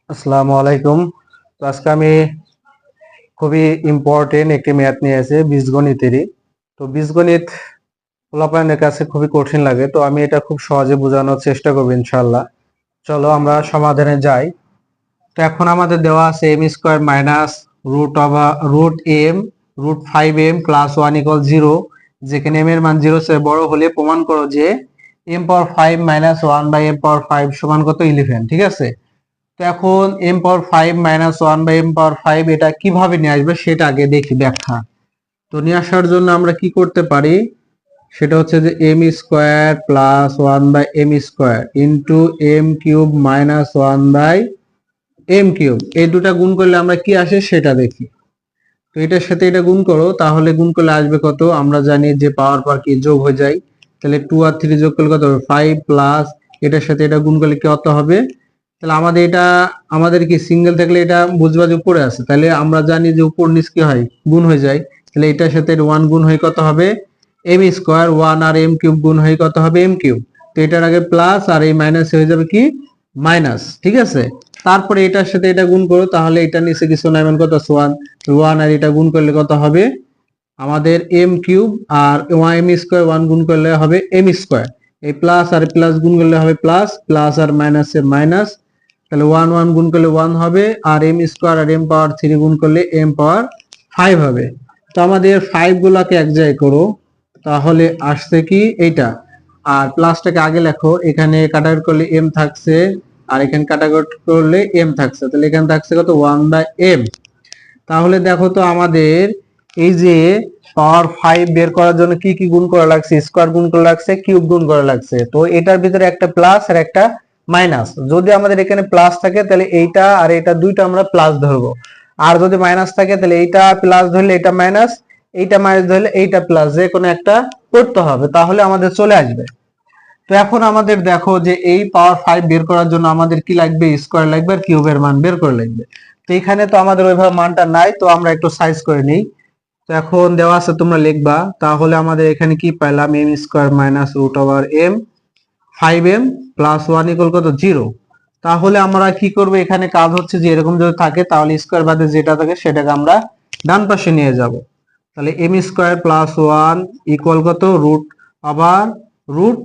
আসসালামু আলাইকুম। তো আজকে আমি খুবই ইম্পর্টেন্ট একটি ম্যাথ নিয়ে এসেছি বীজগণিতেরই। তো বীজগণিত পোলাপানের কাছে খুবই কঠিন লাগে, তো আমি এটা খুব সহজে বোঝানোর চেষ্টা করবো ইনশাল্লাহ। চলো আমরা সমাধানে যাই। তো এখন আমাদের দেওয়া আছে M square minus root M root 5m plus 1 = 0, যেখানে এম এর মান 0 চেয়ে বড় হলে প্রমাণ করো যে m পাওয়ার 5 মাইনাস 1/m পাওয়ার 5 সমান কত 11। ঠিক আছে, তো এখন m পাওয়ার 5 মাইনাস 1/m পাওয়ার 5 এটা কিভাবে নিয়ে আসবে সেটা আগে দেখি ব্যাখ্যা। তো নিয়ে আসার জন্য আমরা কি করতে পারি, সেটা হচ্ছে যে m square plus 1/m square into m cube minus 1/m cube, এই দুটা গুণ করলে আমরা কি আসে সেটা দেখি। তো এটার সাথে এটা গুণ করো, তাহলে গুণ করলে আসবে কত, আমরা জানি যে পাওয়ার পর কি যোগ হয়ে যায়, তাহলে 2 আর 3 যোগ করলে কত হবে 5 প্লাস এটার সাথে এটা গুণ করলে কত হবে। তাহলে আমাদের কি সিঙ্গেল থাকলে এটা বুঝবা যে উপরে আছে, তাহলে আমরা জানি যে উপর নিচ কি হয় গুণ হয়ে যায়, তাহলে এটার সাথে 1 গুণ হয়ে কত হবে এম স্কোয়ার, 1 আর এম কিউব গুণ হয়ে কত হবে এম কিউব। তো এটার আগে প্লাস আর এই মাইনাস হয়ে যাবে কি মাইনাস। ঠিক আছে, তারপরে এটার সাথে এটা গুণ করো, তাহলে এটা নিচে কিছু নাই মানে কত 1, 1 আর এটা গুণ করলে কত হবে আমাদের এম কিউব, আর এম স্কোয়ার 1 গুণ করলে হবে এম স্কোয়ার, এই প্লাস আর প্লাস গুণ করলে হবে প্লাস, প্লাস আর মাইনাস এর মাইনাস, তাহলে 1 1 গুণ করলে 1 হবে, আর এম স্কোয়ার আর এম পাওয়ার 3 গুণ করলে এম পাওয়ার 5 হবে। তো আমাদের 5 গুলাকে এক জায়গায় করো, তাহলে আসছে কি এইটা, আর প্লাসটাকে আগে লেখো, এখানে কাটাকুটি করলে এম থাকছে আর এখানে কাটাকুটি করলে এম থাকছে, তাহলে এখানে থাকছে কত 1/m। তাহলে দেখো তো আমাদের এই যে পাওয়ার 5 বের করার জন্য কি কি গুণ করা লাগছে, স্কোয়ার গুণ করা লাগছে, কিউব গুণ করা লাগছে। তো এটার ভিতরে একটা প্লাস আর একটা মাইনাস, যদি আমাদের এখানে প্লাস থাকে তাহলে এইটা আর এটা দুইটা আমরা প্লাস ধরবো, আর যদি মাইনাস থাকে তাহলে এইটা প্লাস ধরলে এটা মাইনাস, এইটা মাইনাস ধরলে এইটা প্লাস, যে কোনো একটা করতে হবে, তাহলে আমাদের চলে আসবে। তো এখন আমাদের দেখো যে এই পাওয়ার 5 বের করার জন্য আমাদের কি লাগবে, স্কোয়ার লাগবে আর কিউবের মান বের করে লাগবে। তো এখানে তো আমাদের ওইভাবে মানটা নাই, তো আমরা একটু সাইজ করে নিই। তো এখন দেওয়া আছে তোমরা লিখবা, তাহলে আমাদের এখানে কি পাইলাম M square minus root over M 5m plus 1 equal কত 0। তাহলে আমরা কি করব, এখানে কাজ হচ্ছে যে এরকম যদি থাকে তাহলে স্কোয়ার বাদে যেটা থাকে সেটাকে আমরা ডান পাশে নিয়ে যাব। তাহলে এম স্কোয়ার প্লাস 1 ইকুয়াল কত রুট আবার রুট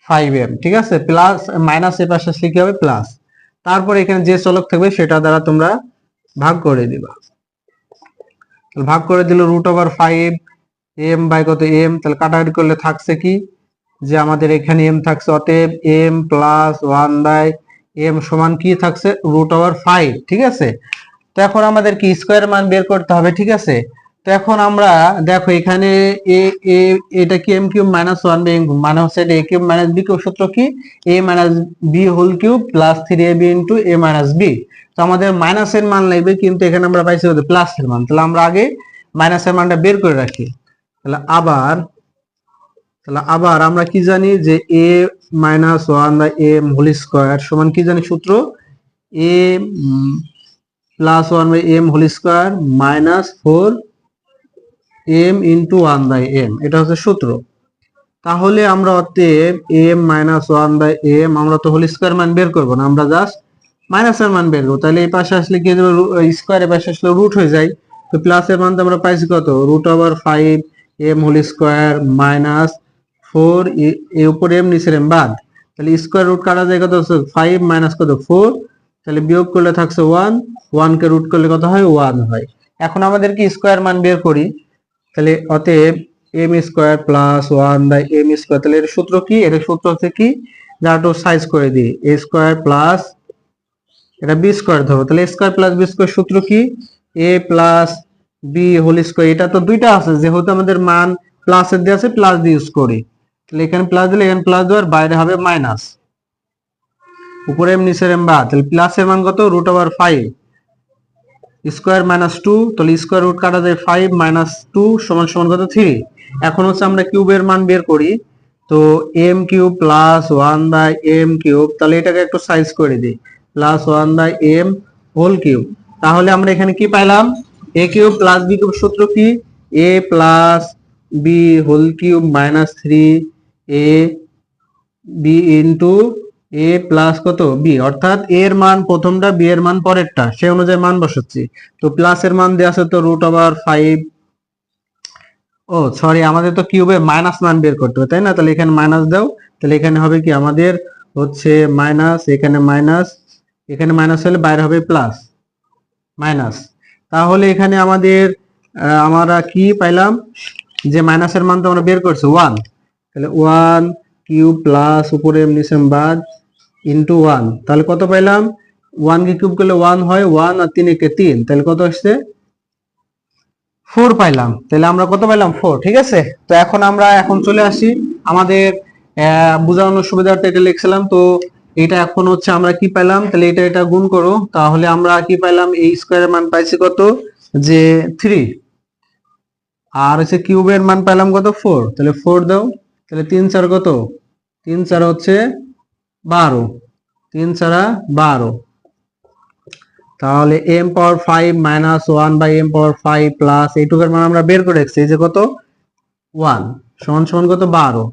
5m। ঠিক আছে, প্লাস মাইনাস এর পাশে আসলে কি হবে প্লাস, তারপর এখানে যে চলক থাকবে সেটা দ্বারা তোমরা ভাগ করে দিবা। ভাগ করে দিলে রুট ওভার 5m বাই কত m, তাহলে কাটাকাটি করলে থাকছে কি যে আমাদের এখানে m থাকছে, অতএব m প্লাস 1/m সমান কি থাকছে রুট ওভার 5। ঠিক আছে, তো এখন আমাদের কি স্কোয়ার মান বের করতে হবে। ঠিক আছে, তো এখন আমরা দেখো এখানে এ এ এটা কি এম কিউব মাইনাস 1/m মানে হচ্ছে এটা a cube minus b cube, সূত্র কি a minus b whole cube plus 3ab into a minus b। তো আমাদের মাইনাসের মান লাগবে, কিন্তু এখানে আমরা পাইছি প্লাসের মান, তাহলে আমরা আগে মাইনাসের মানটা বের করে রাখি। তাহলে আবার আমরা কি জানি যে a minus 1/m whole square সমান কি জানি সূত্র, a plus 1/m whole square minus 4m into 1/m, এটা হচ্ছে সূত্র। তাহলে আমরা অতএব m মাইনাস 1/m, আমরা তো হোল স্কোয়ার মান বের করবো না, আমরা জাস্ট মাইনাসের মান বের করবো, তাহলে এই পাশে আসলে কি দেবে স্কোয়ার, এর পাশে আসলে রুট হয়ে যায়। তো প্লাসের মান তো আমরা পাইছি কত root over 5m whole square minus 4, এর উপরে m নিচের m বাদ, তাহলে স্কোয়ার রুট কাটা যায় কত 5 মাইনাস কত 4, তাহলে বিয়োগ করলে থাকছে 1, 1 কে রুট করলে কত হয় 1 হয়। এখন আমাদের কি স্কোয়ার মান বের করি, তাহলে অতএব m square plus 1/m square, তাহলে এর সূত্র কি, এর সূত্র হচ্ছে কি যা একটু সাইজ করে দিই a স্কোয়ার প্লাস এটা বি স্কোয়ার ধরো, তাহলে স্কোয়ার প্লাস বি স্কোয়ার সূত্র কি a প্লাস বি হোল স্কোয়ার, এটা তো দুইটা আছে যেহেতু আমাদের মান প্লাসের দিয়ে আছে প্লাস দিয়ে ইউজ করি, তাহলে এখানে প্লাস দিলে এখানে প্লাস দেওয়ার বাইরে হবে মাইনাস, উপরে এম নিচের এম বাদ, তাহলে প্লাসের মান কত রুট ওভার 5 স্কোয়ার মাইনাস 2, তাহলে স্কোয়ার রুট কাটা যায় 5 মাইনাস 2 সমান সমান কত 3। এখন হচ্ছে আমরা কিউবের মান বের করি, তো m cube plus 1/m cube, তাহলে এটাকে একটু সাইজ করে দিই প্লাস 1/m হোল কিউব, তাহলে আমরা এখানে কি পাইলাম a cube plus b cube, সূত্র কি a plus b whole cube minus 3 a b into A plus কত বি, অর্থাৎ এ এর মান প্রথমটা, বি এর মান পরেরটা, সে অনুযায়ী মান বসাচ্ছি। তো প্লাস এর মান দেওয়া আছে তো √5, ও সরি, আমাদের তো কিউবে মাইনাস মান বের করতে হবে তাই না, তাহলে এখানে মাইনাস দাও। তাহলে এখানে হবে কি আমাদের হচ্ছে মাইনাস, এখানে মাইনাস, এখানে মাইনাস হলে বাইরে হবে প্লাস, মাইনাস। তাহলে এখানে আমাদের আমরা কি পাইলাম, যে মাইনাসের মান তো আমরা বের করছি 1, তাহলে 1 কিউব প্লাস উপরে নিচে বাদ ইন্টু 1, তাহলে কত পাইলাম, 1 কে কিউব করলে 1 হয়, 1 আর 3 একে 3, তাহলে কত আসছে 4 পাইলাম। তাহলে আমরা কত পাইলাম 4, ঠিক আছে। তো এখন আমরা চলে আসি আমাদের বোঝানোর সুবিধার্থে এটা লিখছিলাম। তো এটা এখন হচ্ছে আমরা কি পাইলাম, তাহলে এটা গুণ করো, তাহলে আমরা কি পাইলাম, এই স্কয়ারের মান পাইছি কত, যে 3, আর হচ্ছে কিউবের মান পাইলাম কত 4, তাহলে 4 দাও। তাহলে 3 4 কত, 3 4 হচ্ছে 12, 3 4 12, তাহলে m power 5 minus 1 by m power 5 plus এইটুকুর মান আমরা বের করে রাখছি, এই যে কত 1 সমান সমান কত 12,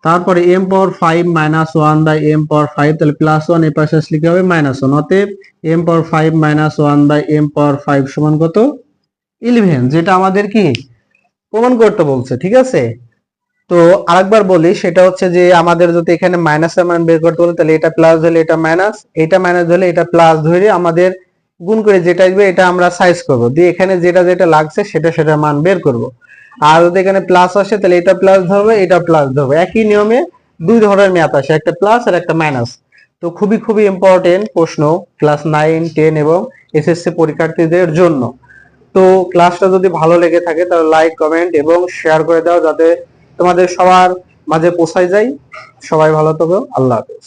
তারপরে m power 5 minus 1 by m power 5, তাহলে প্লাস 1 এই পাশে আসলে কি হবে -1, অতএব m power 5 minus 1 by m power 5 সমান কত 11, যেটা আমাদের কি প্রমাণ করতে বলছে, ঠিক আছে। তো আরেকবার বলি, সেটা হচ্ছে যে আমাদের যদি এখানে মাইনাসের মান বের করতে বলে, তাহলে এটা প্লাস হলে এটা মাইনাস, এটা মাইনাস হলে এটা প্লাস, ধরে আমাদের গুণ করে যেটা আসবে এটা আমরা সাইজ করব, দিয়ে এখানে যেটা যেটা লাগছে সেটা মান বের করব। আর যদি এখানে প্লাস আসে তাহলে এটা প্লাস ধরবে, এটা প্লাস ধরবে, একই নিয়মে দুই ধরনের ম্যাথ আসে, একটা প্লাস আর একটা মাইনাস। তো খুবই খুবই ইম্পর্টেন্ট প্রশ্ন ক্লাস 9 10 এবং এসএসসি পরীক্ষার্থীদের জন্য। তো ক্লাসটা যদি ভালো লেগে থাকে তাহলে লাইক কমেন্ট এবং শেয়ার করে দাও, যাতে তোমাদের সবার মাঝে পৌঁছায় যায়। সবাই ভালো থাকো, আল্লাহ হাফেজ।